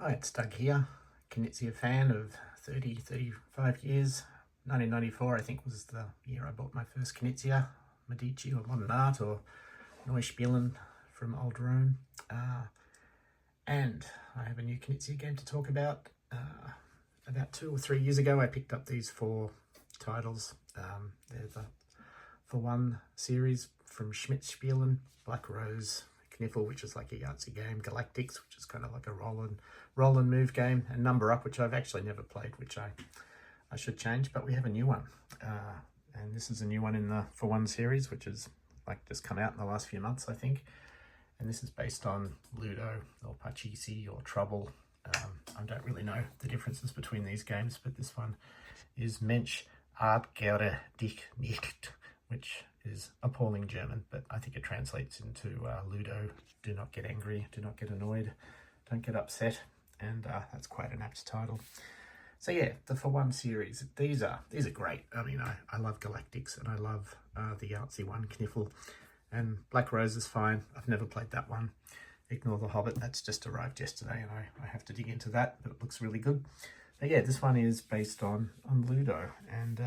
Hi, it's Doug here, Knizia fan of 35 years. 1994, I think, was the year I bought my first Knizia, Medici or Modern Art or Neue Spielen from Old Rome. And I have a new Knizia game to talk about. About 2 or 3 years ago, I picked up these 4 titles. They're the For One series from Schmidt Spiele, Black Rose, Kniffle, which is like a Yahtzee game, Galactics, which is kind of like a roll and move game, and Number Up, which I've actually never played, which I should change, but we have a new one. And this is a new one in the For One series, which is like just come out in the last few months, I think. And this is based on Ludo or Parcheesi or Trouble. I don't really know the differences between these games, but this one is Mensch, ärgere, Dich, nicht, which is appalling German, but I think it translates into Ludo, do not get angry, do not get annoyed, don't get upset, and that's quite an apt title. So yeah, the For One series, these are great. I mean, I love Galactics, and I love the Yahtzee one, Kniffle, and Black Rose is fine. I've never played that one. Ignore the Hobbit, that's just arrived yesterday, and I have to dig into that, but it looks really good. But yeah, this one is based on Ludo, and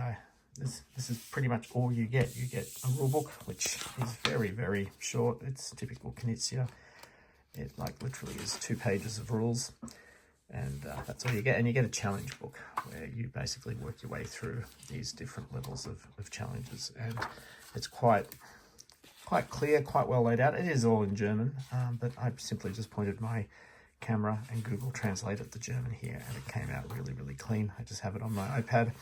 this is pretty much all you get. You get a rule book, which is very, very short. It's typical Knizia. It like literally is 2 pages of rules, and that's all you get. And you get a challenge book where you basically work your way through these different levels of challenges, and it's quite clear, quite well laid out. It is all in German, but I simply just pointed my camera and Google translated the German here, and it came out really, really clean. I just have it on my iPad.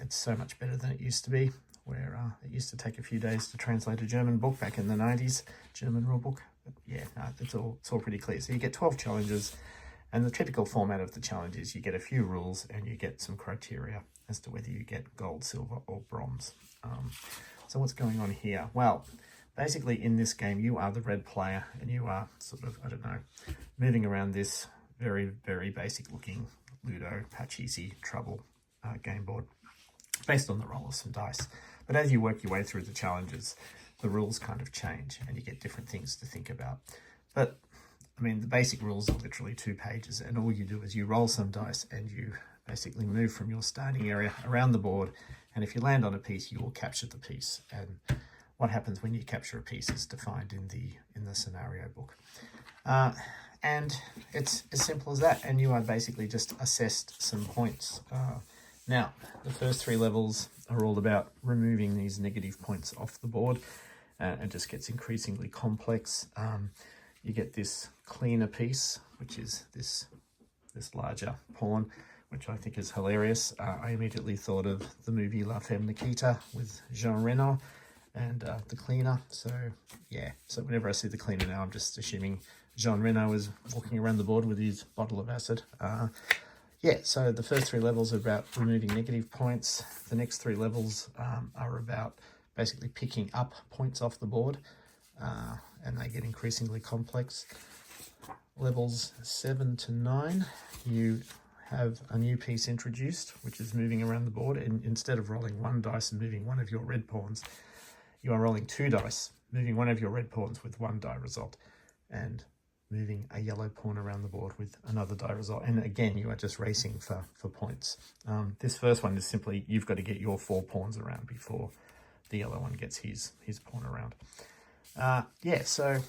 It's so much better than it used to be, where it used to take a few days to translate a German book back in the 90s, German rule book. But yeah, no, it's all pretty clear. So you get 12 challenges, and the typical format of the challenge is you get a few rules and you get some criteria as to whether you get gold, silver, or bronze. So what's going on here? Well, basically in this game, you are the red player, and you are sort of, I don't know, moving around this very, very basic looking Ludo, Parcheesi, Trouble game board, based on the roll of some dice. But as you work your way through the challenges, the rules kind of change and you get different things to think about. But I mean, the basic rules are literally 2 pages, and all you do is you roll some dice and you basically move from your starting area around the board, and if you land on a piece, you will capture the piece. And what happens when you capture a piece is defined in the scenario book. And it's as simple as that, and you are basically just assessed some points. Now, the first 3 levels are all about removing these negative points off the board. It just gets increasingly complex. You get this cleaner piece, which is this larger pawn, which I think is hilarious. I immediately thought of the movie La Femme Nikita with Jean Reno and the cleaner. So yeah, so whenever I see the cleaner now, I'm just assuming Jean Reno is walking around the board with his bottle of acid. Yeah, so the first 3 levels are about removing negative points. The next 3 levels are about basically picking up points off the board, and they get increasingly complex. Levels 7 to 9, you have a new piece introduced, which is moving around the board, and instead of rolling 1 dice and moving one of your red pawns, you are rolling 2 dice, moving one of your red pawns with 1 die result, and moving a yellow pawn around the board with another die result. And again, you are just racing for points. This first one is simply, you've got to get your 4 pawns around before the yellow one gets his pawn around. Yeah, so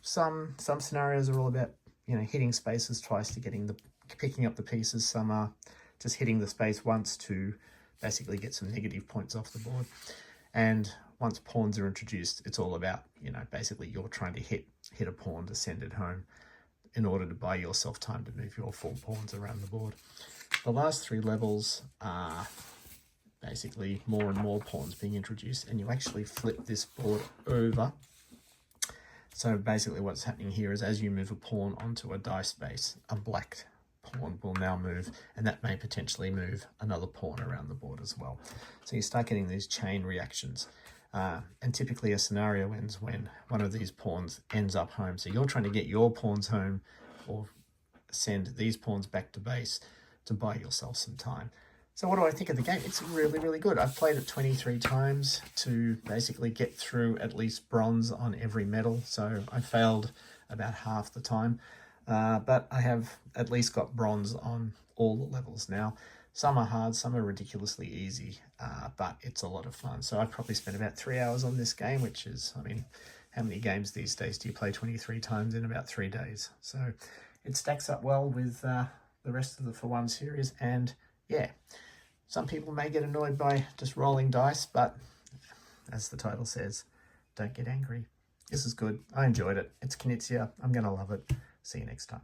some scenarios are all about, you know, hitting spaces twice to picking up the pieces. Some are just hitting the space once to basically get some negative points off the board. And once pawns are introduced, it's all about, you know, basically you're trying to hit a pawn to send it home in order to buy yourself time to move your 4 pawns around the board. The last 3 levels are basically more and more pawns being introduced, and you actually flip this board over. So basically what's happening here is as you move a pawn onto a dice base, a black pawn will now move, and that may potentially move another pawn around the board as well. So you start getting these chain reactions. And typically a scenario ends when one of these pawns ends up home. So you're trying to get your pawns home or send these pawns back to base to buy yourself some time. So what do I think of the game? It's really, really good. I've played it 23 times to basically get through at least bronze on every medal. So I failed about half the time. but I have at least got bronze on all the levels now. Some are hard, some are ridiculously easy, but it's a lot of fun. So I've probably spent about 3 hours on this game, which is, I mean, how many games these days do you play 23 times in about 3 days? So it stacks up well with the rest of the For One series. And yeah, some people may get annoyed by just rolling dice, but as the title says, don't get angry. This is good. I enjoyed it. It's Knizia. I'm going to love it. See you next time.